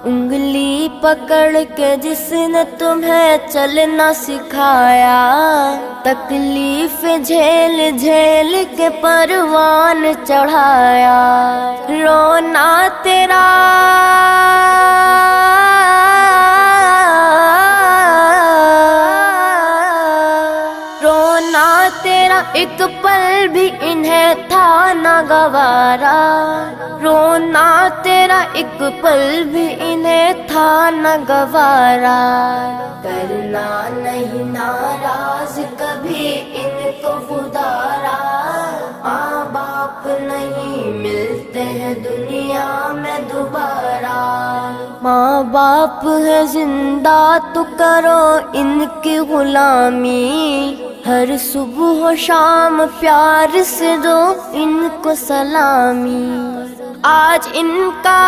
انگلی پکڑ کے جس نے تمہیں چلنا سکھایا، تکلیف جھیل جھیل کے پروان چڑھایا، رونا تیرا ایک پل بھی انہیں تھا نہ گوارا، رونا تیرا ایک پل بھی انہیں تھا نہ گوارا، کرنا نہیں ناراض کبھی ان کو گزارا، ماں باپ نہیں ملتے ہیں دنیا میں دوبارہ، ماں باپ ہے زندہ تو کرو ان کی غلامی، ہر صبح و شام پیار سے دو ان کو سلامی، آج ان کا